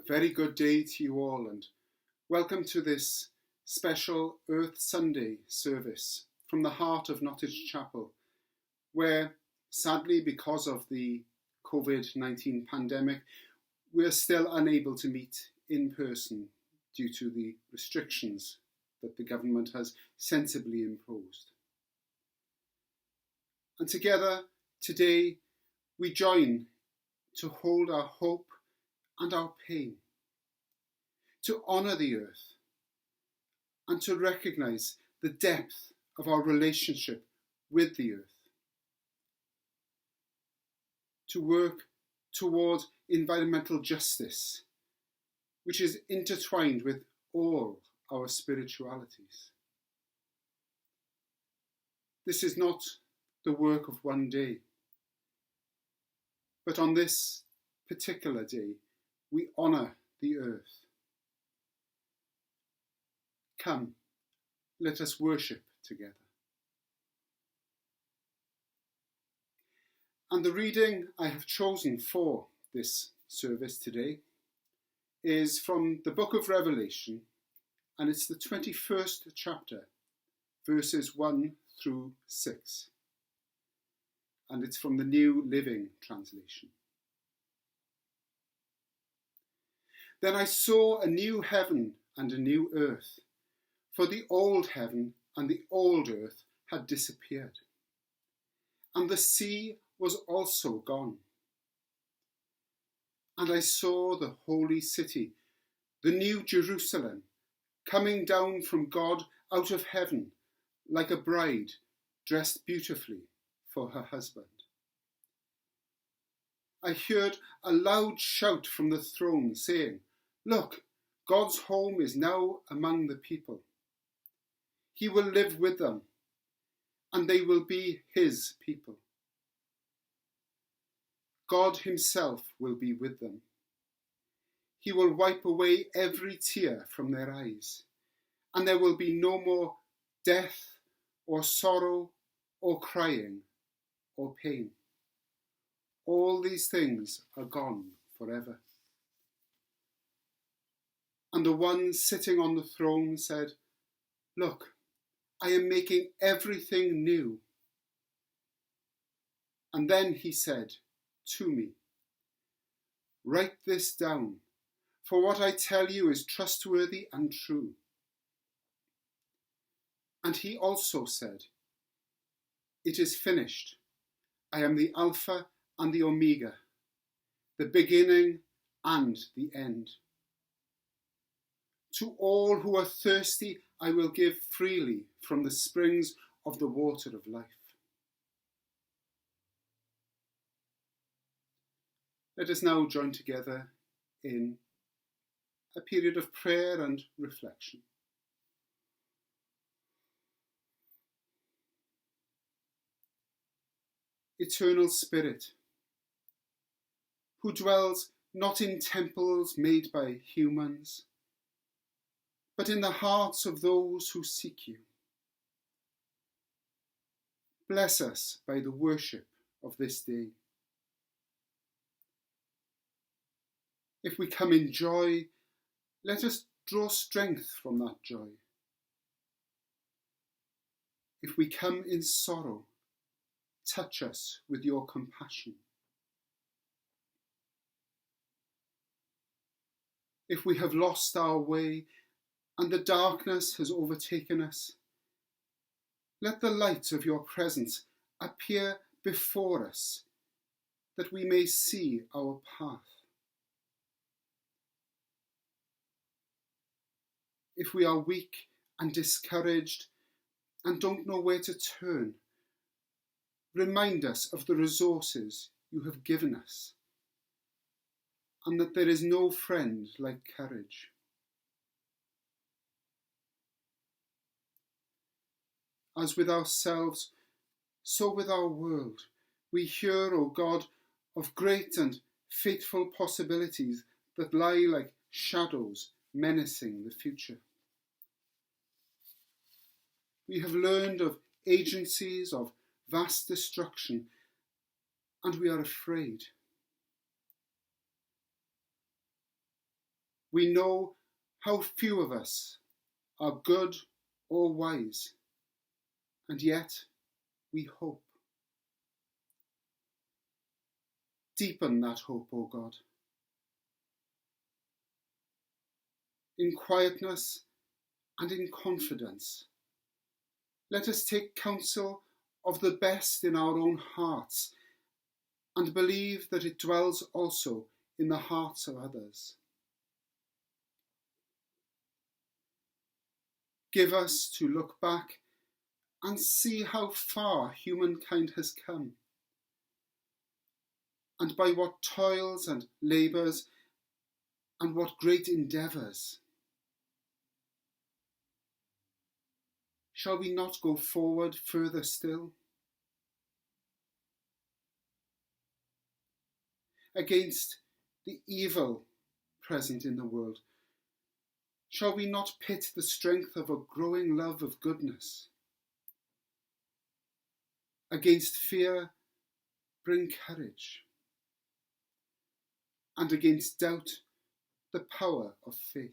Very good day to you all, and welcome to this special Earth Sunday service from the heart of Nottage Chapel, where sadly, because of the COVID-19 pandemic, we're still unable to meet in person due to the restrictions that the government has sensibly imposed. And together today we join to hold our hope and our pain, to honour the earth, and to recognise the depth of our relationship with the earth, to work towards environmental justice, which is intertwined with all our spiritualities. This is not the work of one day, but on this particular day, we honour the earth. Come, let us worship together. And the reading I have chosen for this service today is from the book of Revelation, and it's the 21st chapter, verses 1 through 6. And it's from the New Living Translation. Then I saw a new heaven and a new earth, for the old heaven and the old earth had disappeared, and the sea was also gone. And I saw the holy city, the new Jerusalem, coming down from God out of heaven, like a bride dressed beautifully for her husband. I heard a loud shout from the throne saying, "Look, God's home is now among the people. He will live with them, and they will be his people. God himself will be with them. He will wipe away every tear from their eyes, and there will be no more death or sorrow or crying or pain. All these things are gone forever." And the one sitting on the throne said, "Look, I am making everything new." And then he said to me, "Write this down, for what I tell you is trustworthy and true." And he also said, "It is finished. I am the Alpha and the Omega, the beginning and the end. To all who are thirsty, I will give freely from the springs of the water of life." Let us now join together in a period of prayer and reflection. Eternal Spirit, who dwells not in temples made by humans, but in the hearts of those who seek you, bless us by the worship of this day. If we come in joy, let us draw strength from that joy. If we come in sorrow, touch us with your compassion. If we have lost our way and the darkness has overtaken us, let the light of your presence appear before us, that we may see our path. If we are weak and discouraged and don't know where to turn, remind us of the resources you have given us, and that there is no friend like courage. As with ourselves, so with our world, we hear, O God, of great and fateful possibilities that lie like shadows menacing the future. We have learned of agencies of vast destruction, and we are afraid. We know how few of us are good or wise, and yet we hope. Deepen that hope, O God. In quietness and in confidence, let us take counsel of the best in our own hearts and believe that it dwells also in the hearts of others. Give us to look back and see how far humankind has come, and by what toils and labours and what great endeavours. Shall we not go forward further still? Against the evil present in the world, shall we not pit the strength of a growing love of goodness? Against fear, bring courage, and against doubt, the power of faith.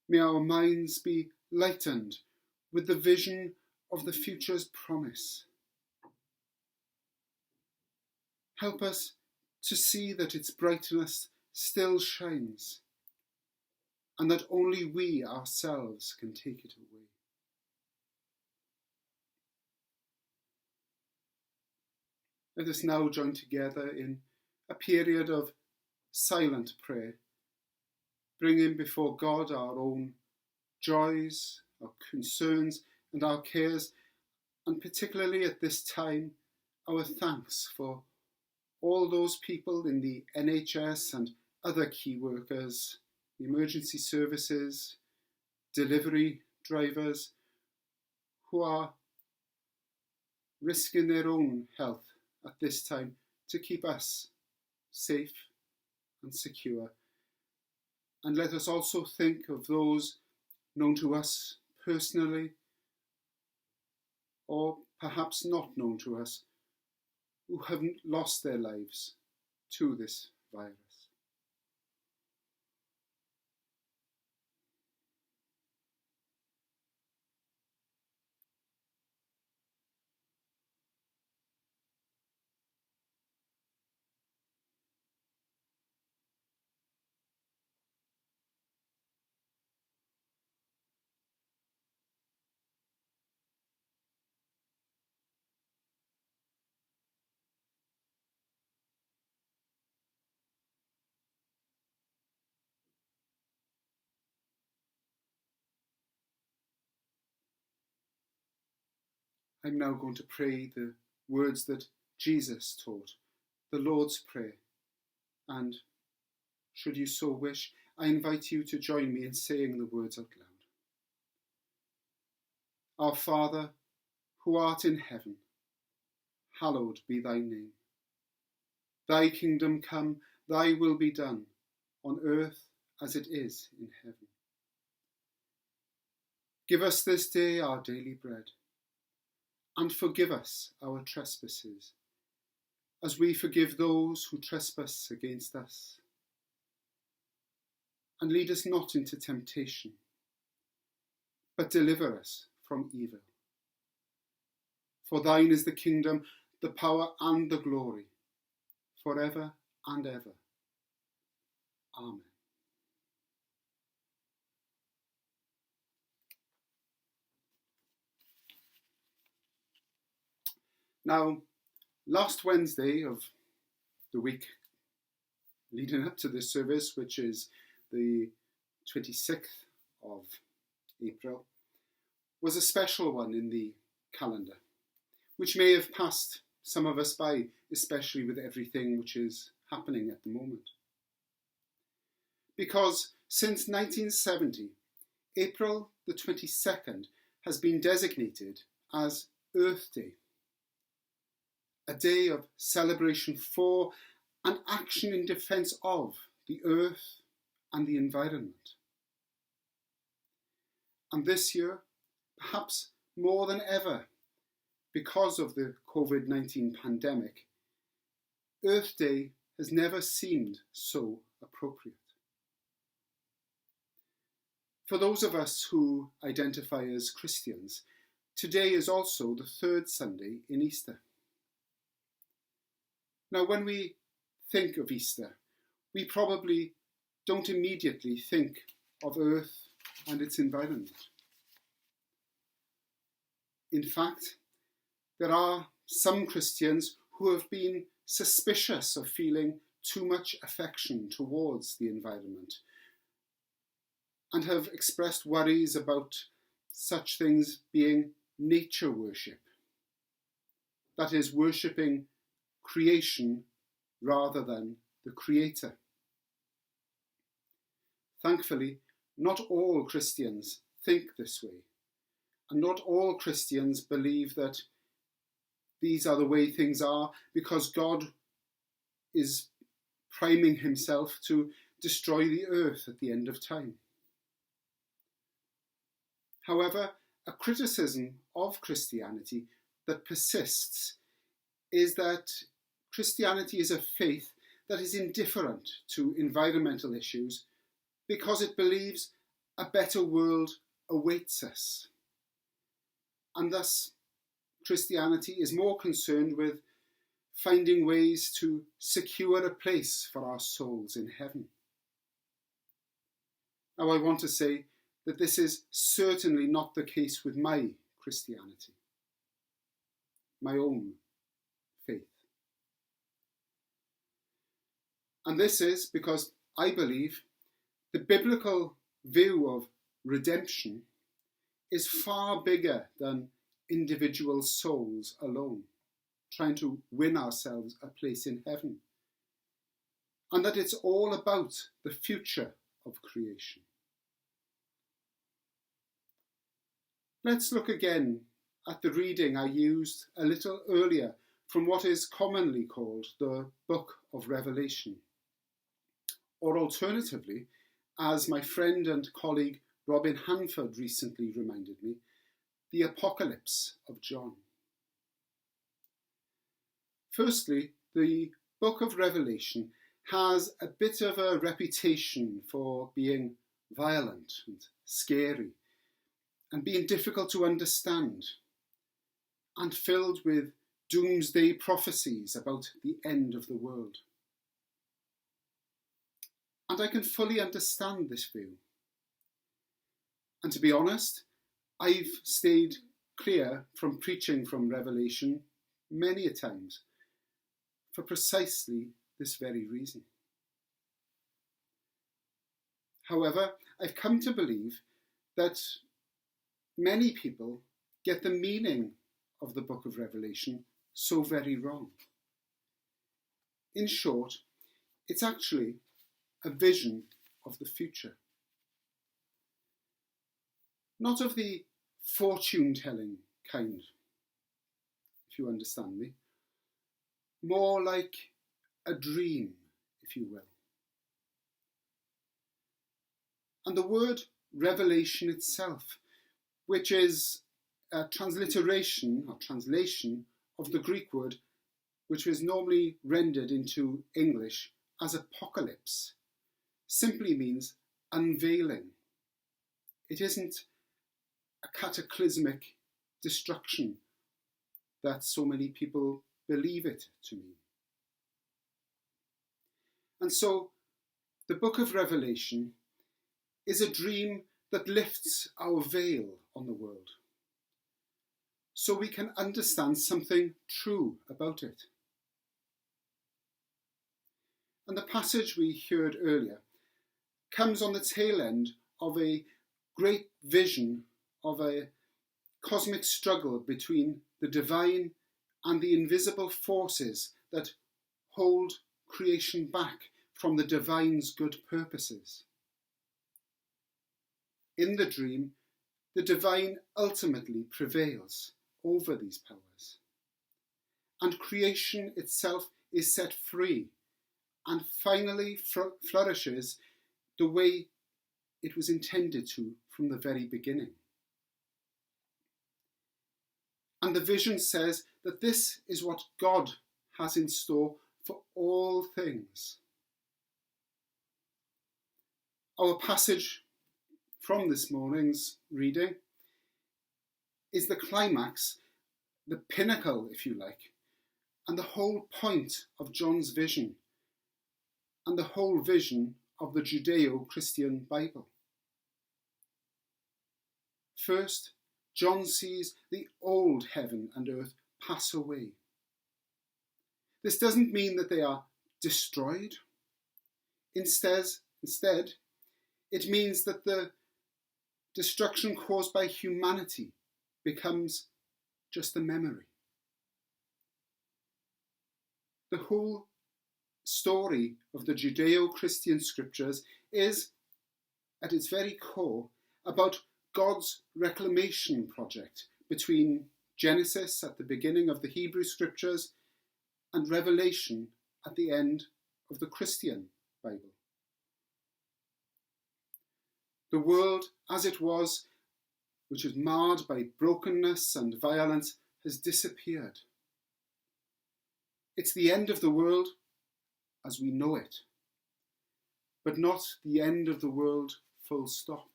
May our minds be lightened with the vision of the future's promise. Help us to see that its brightness still shines, and that only we ourselves can take it away. Let us now join together in a period of silent prayer, bringing before God our own joys, our concerns and our cares, and particularly at this time, our thanks for all those people in the NHS and other key workers, the emergency services, delivery drivers, who are risking their own health at this time to keep us safe and secure. And let us also think of those known to us personally, or perhaps not known to us, who have lost their lives to this virus. I'm now going to pray the words that Jesus taught, the Lord's Prayer. And should you so wish, I invite you to join me in saying the words out loud. Our Father, who art in heaven, hallowed be thy name. Thy kingdom come, thy will be done, on earth as it is in heaven. Give us this day our daily bread, and forgive us our trespasses, as we forgive those who trespass against us. And lead us not into temptation, but deliver us from evil. For thine is the kingdom, the power and the glory, forever and ever. Amen. Now, last Wednesday of the week leading up to this service, which is the 26th of April, was a special one in the calendar, which may have passed some of us by, especially with everything which is happening at the moment. Because since 1970, April the 22nd has been designated as Earth Day, a day of celebration for and action in defence of the earth and the environment. And this year, perhaps more than ever, because of the COVID-19 pandemic, Earth Day has never seemed so appropriate. For those of us who identify as Christians, today is also the third Sunday in Easter. Now, when we think of Easter, we probably don't immediately think of Earth and its environment. In fact, there are some Christians who have been suspicious of feeling too much affection towards the environment and have expressed worries about such things being nature worship. That is, worshipping creation rather than the Creator. Thankfully, not all Christians think this way, and not all Christians believe that these are the way things are because God is priming himself to destroy the earth at the end of time. However, a criticism of Christianity that persists is that Christianity is a faith that is indifferent to environmental issues because it believes a better world awaits us. And thus, Christianity is more concerned with finding ways to secure a place for our souls in heaven. Now, I want to say that this is certainly not the case with my Christianity, my own faith. And this is because I believe the biblical view of redemption is far bigger than individual souls alone, trying to win ourselves a place in heaven, and that it's all about the future of creation. Let's look again at the reading I used a little earlier from what is commonly called the Book of Revelation, or alternatively, as my friend and colleague Robin Hanford recently reminded me, the Apocalypse of John. Firstly, the Book of Revelation has a bit of a reputation for being violent and scary and being difficult to understand and filled with doomsday prophecies about the end of the world. And I can fully understand this view. And to be honest, I've stayed clear from preaching from Revelation many a times for precisely this very reason. However, I've come to believe that many people get the meaning of the Book of Revelation so very wrong. In short, it's actually a vision of the future. Not of the fortune-telling kind, if you understand me. More like a dream, if you will. And the word revelation itself, which is a transliteration or translation of the Greek word, which was normally rendered into English as apocalypse, simply means unveiling. It isn't a cataclysmic destruction that so many people believe it to mean. And so the Book of Revelation is a dream that lifts our veil on the world so we can understand something true about it. And the passage we heard earlier comes on the tail end of a great vision of a cosmic struggle between the divine and the invisible forces that hold creation back from the divine's good purposes. In the dream, the divine ultimately prevails over these powers, and creation itself is set free and finally flourishes the way it was intended to from the very beginning. And the vision says that this is what God has in store for all things. Our passage from this morning's reading is the climax, the pinnacle, if you like, and the whole point of John's vision and the whole vision of the Judeo-Christian Bible. First, John sees the old heaven and earth pass away. This doesn't mean that they are destroyed. Instead, it means that the destruction caused by humanity becomes just a memory. The whole story of the Judeo-Christian scriptures is, at its very core, about God's reclamation project between Genesis at the beginning of the Hebrew scriptures and Revelation at the end of the Christian Bible. The world as it was, which is marred by brokenness and violence, has disappeared. It's the end of the world as we know it, but not the end of the world full stop.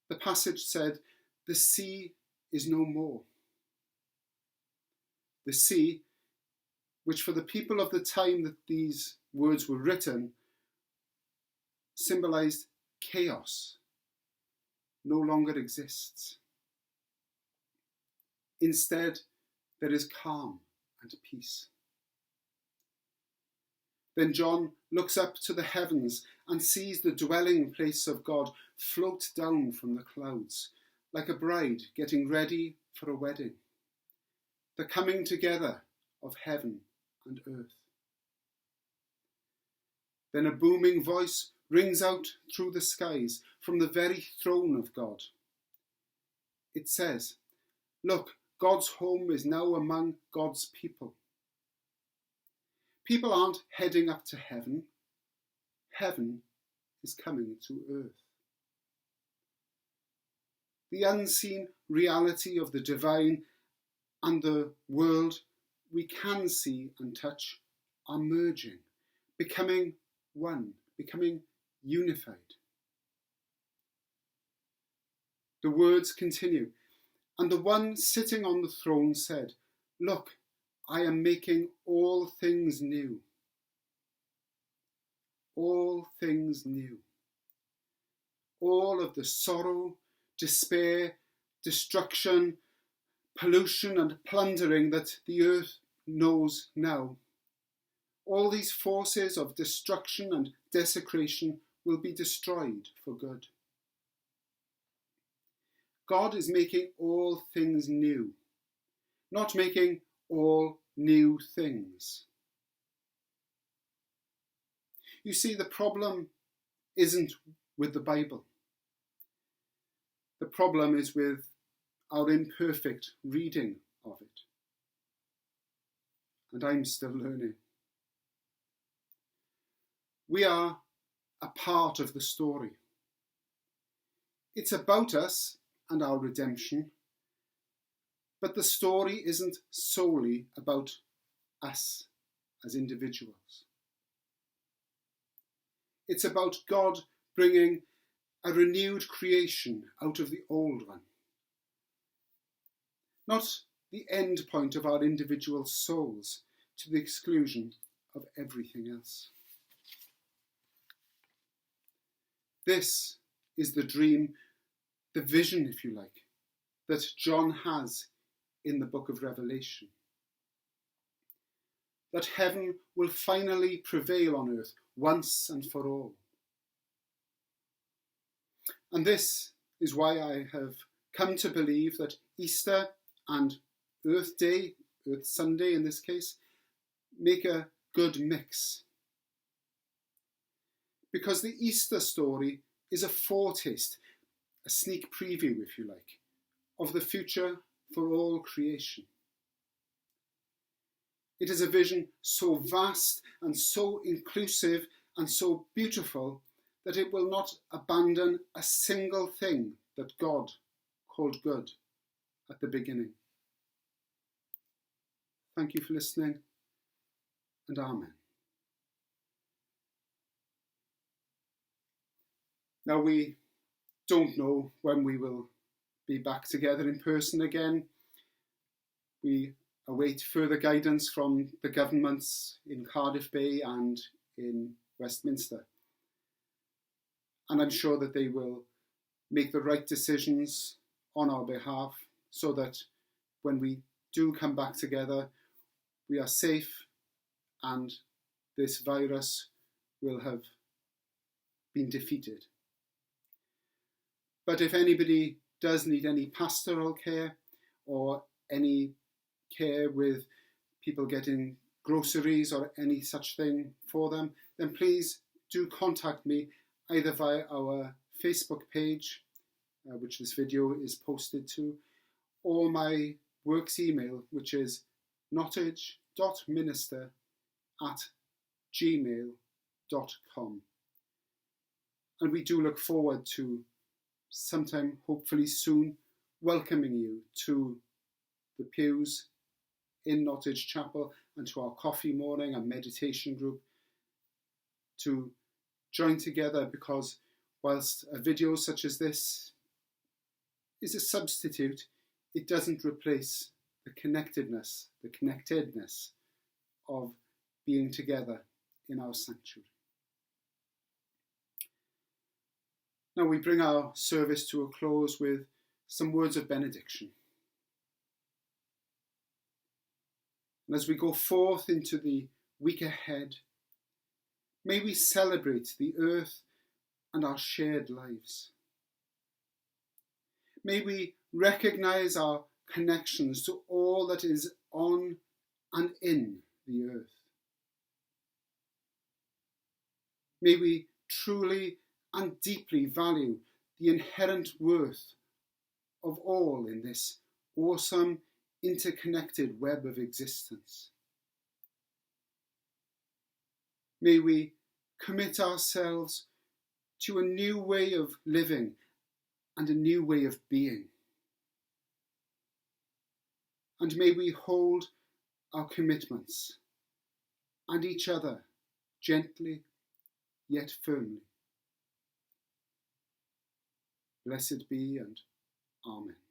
The passage said, "The sea is no more." The sea, which for the people of the time that these words were written, symbolized chaos, no longer exists. Instead, there is calm and peace. Then John looks up to the heavens and sees the dwelling place of God float down from the clouds, like a bride getting ready for a wedding, the coming together of heaven and earth. Then a booming voice rings out through the skies from the very throne of God. It says, "Look, God's home is now among God's people." People aren't heading up to heaven. Heaven is coming to earth. The unseen reality of the divine and the world we can see and touch are merging, becoming one, becoming unified. The words continue, "And the one sitting on the throne said, 'Look, I am making all things new.'" All things new. All of the sorrow, despair, destruction, pollution and plundering that the earth knows now. All these forces of destruction and desecration will be destroyed for good. God is making all things new, not making all new things. You see, the problem isn't with the Bible. The problem is with our imperfect reading of it. And I'm still learning. We are a part of the story. It's about us and our redemption, but the story isn't solely about us as individuals. It's about God bringing a renewed creation out of the old one. Not the end point of our individual souls to the exclusion of everything else. This is the dream, the vision, if you like, that John has in the book of Revelation. That heaven will finally prevail on earth once and for all. And this is why I have come to believe that Easter and Earth Day, Earth Sunday in this case, make a good mix. Because the Easter story is a foretaste, a sneak preview, if you like, of the future for all creation. It is a vision so vast and so inclusive and so beautiful that it will not abandon a single thing that God called good at the beginning. Thank you for listening, and Amen. Now, we don't know when we will be back together in person again. We await further guidance from the governments in Cardiff Bay and in Westminster. And I'm sure that they will make the right decisions on our behalf so that when we do come back together, we are safe and this virus will have been defeated. But if anybody does need any pastoral care or any care with people getting groceries or any such thing for them, then please do contact me either via our Facebook page, which this video is posted to, or my works email, which is nottage.minister@gmail.com. And we do look forward to sometime, hopefully soon, welcoming you to the pews in Nottage Chapel and to our coffee morning and meditation group to join together, because whilst a video such as this is a substitute, it doesn't replace the connectedness of being together in our sanctuary. Now we bring our service to a close with some words of benediction. And as we go forth into the week ahead, may we celebrate the earth and our shared lives. May we recognize our connections to all that is on and in the earth. May we truly and deeply value the inherent worth of all in this awesome, interconnected web of existence. May we commit ourselves to a new way of living and a new way of being. And may we hold our commitments and each other gently yet firmly. Blessed be and Amen.